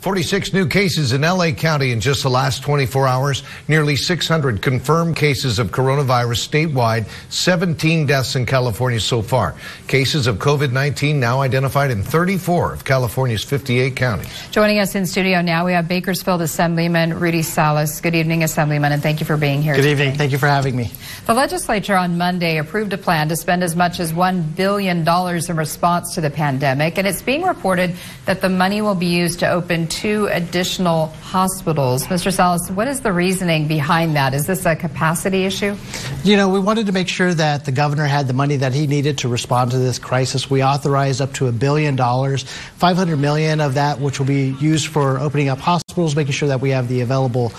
46 new cases in L.A. County in just the last 24 hours. Nearly 600 confirmed cases of coronavirus statewide. 17 deaths in California so far. Cases of COVID-19 now identified in 34 of California's 58 counties. Joining us in studio now, we have Bakersfield Assemblyman Rudy Salas. Good evening, Assemblyman, and thank you for being here. Good evening. Thank you for having me. The legislature on Monday approved a plan to spend as much as $1 billion in response to the pandemic, and it's being reported that the money will be used to open 2 additional hospitals. Mr. Salas, what is the reasoning behind that? Is this a capacity issue? You know, we wanted to make sure that the governor had the money that he needed to respond to this crisis. We authorized up to $1 billion, $500 million of that, which will be used for opening up hospitals, making sure that we have the available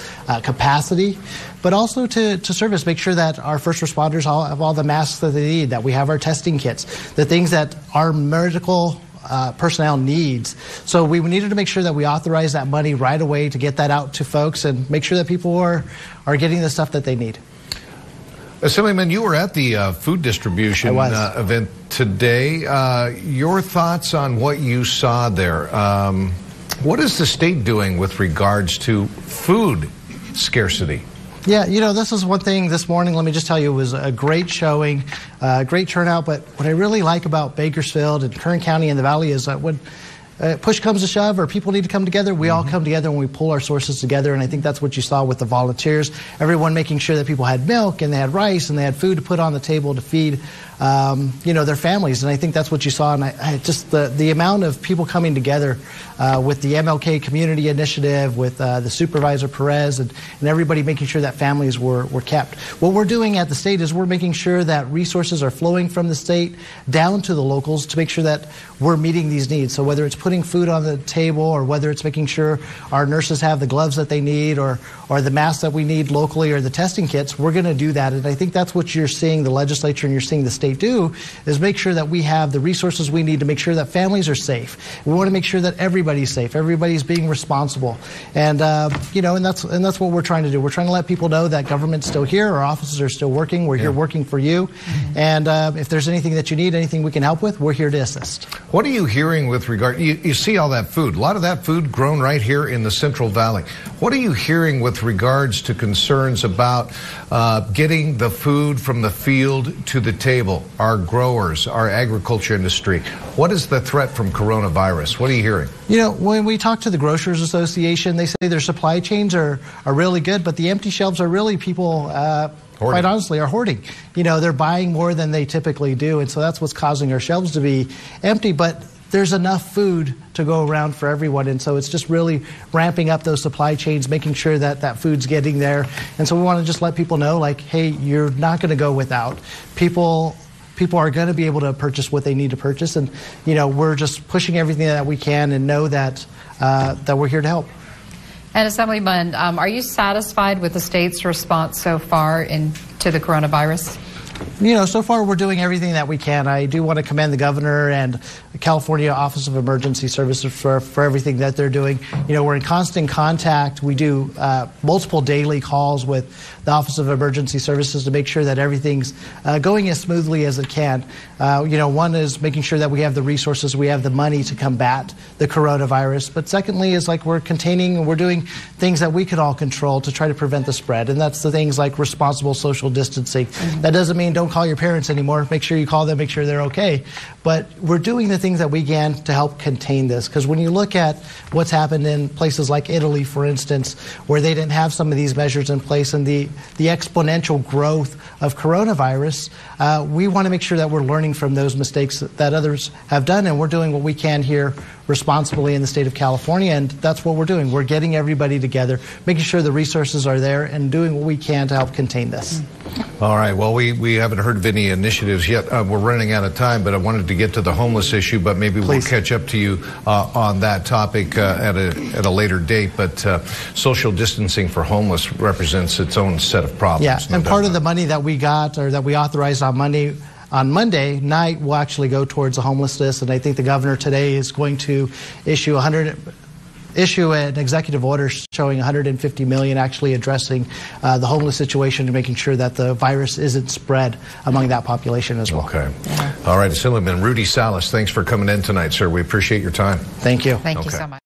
capacity, but also to service, make sure that our first responders have all the masks that they need, that we have our testing kits, the things that our medical personnel needs. So we needed to make sure that we authorize that money right away to get that out to folks and make sure that people are getting the stuff that they need. Assemblyman, you were at the food distribution event today. Your thoughts on what you saw there? What is the state doing with regards to food scarcity? Yeah, you know, this is one thing this morning, let me just tell you, it was a great showing, great turnout. But what I really like about Bakersfield and Kern County and the Valley is that when push comes to shove or people need to come together, we all come together and we pull our sources together. And I think that's what you saw with the volunteers, everyone making sure that people had milk and they had rice and they had food to put on the table to feed you know, their families. And I think that's what you saw. And I just the amount of people coming together with the MLK Community Initiative, with the Supervisor Perez and everybody making sure that families were kept. What we're doing at the state is we're making sure that resources are flowing from the state down to the locals to make sure that we're meeting these needs. So whether it's putting food on the table or whether it's making sure our nurses have the gloves that they need or the masks that we need locally or the testing kits, we're going to do that. And I think that's what you're seeing the legislature and you're seeing the state do, is make sure that we have the resources we need to make sure that families are safe. We want to make sure that everybody's safe, everybody's being responsible. And you know, and that's what we're trying to do. We're trying to let people know that government's still here, our offices are still working, we're here working for you. And if there's anything that you need, anything we can help with, we're here to assist. What are you hearing with regard, you see all that food, a lot of that food grown right here in the Central Valley. What are you hearing with regards to concerns about getting the food from the field to the table, our growers, our agriculture industry? What is the threat from coronavirus? What are you hearing? You know, when we talk to the Grocers Association, they say their supply chains are really good, but the empty shelves are really people quite honestly, are hoarding. You know, they're buying more than they typically do, and so that's what's causing our shelves to be empty. But there's enough food to go around for everyone, and so it's just really ramping up those supply chains, making sure that that food's getting there. And so we want to just let people know, like, hey, you're not going to go without. People are going to be able to purchase what they need to purchase, and you know, we're just pushing everything that we can and know that that we're here to help. And Assemblyman, are you satisfied with the state's response so far to the coronavirus? You know, so far we're doing everything that we can. I do want to commend the governor and the California Office of Emergency Services for everything that they're doing. You know, we're in constant contact. We do multiple daily calls with the Office of Emergency Services to make sure that everything's going as smoothly as it can. You know, one is making sure that we have the resources, we have the money to combat the coronavirus. But secondly is like we're containing and we're doing things that we can all control to try to prevent the spread. And that's the things like responsible social distancing. That doesn't mean don't call your parents anymore. Make sure you call them, make sure they're okay. But we're doing the things that we can to help contain this. Because when you look at what's happened in places like Italy, for instance, where they didn't have some of these measures in place and the exponential growth of coronavirus, we want to make sure that we're learning from those mistakes that others have done, and we're doing what we can here responsibly in the state of California, and that's what we're doing. We're getting everybody together, making sure the resources are there, and doing what we can to help contain this. All right, well, we haven't heard of any initiatives yet. We're running out of time, but I wanted to get to the homeless issue, but maybe we'll catch up to you on that topic at a later date. But social distancing for homeless represents its own set of problems. Yeah, and part of the money that we got or that we authorized on Monday night will actually go towards the homelessness, and I think the governor today is going to issue an executive order showing $150 million actually addressing the homeless situation and making sure that the virus isn't spread among that population as well. Okay. All right, Assemblyman Rudy Salas, thanks for coming in tonight, sir. We appreciate your time. Thank you. Thank you so much.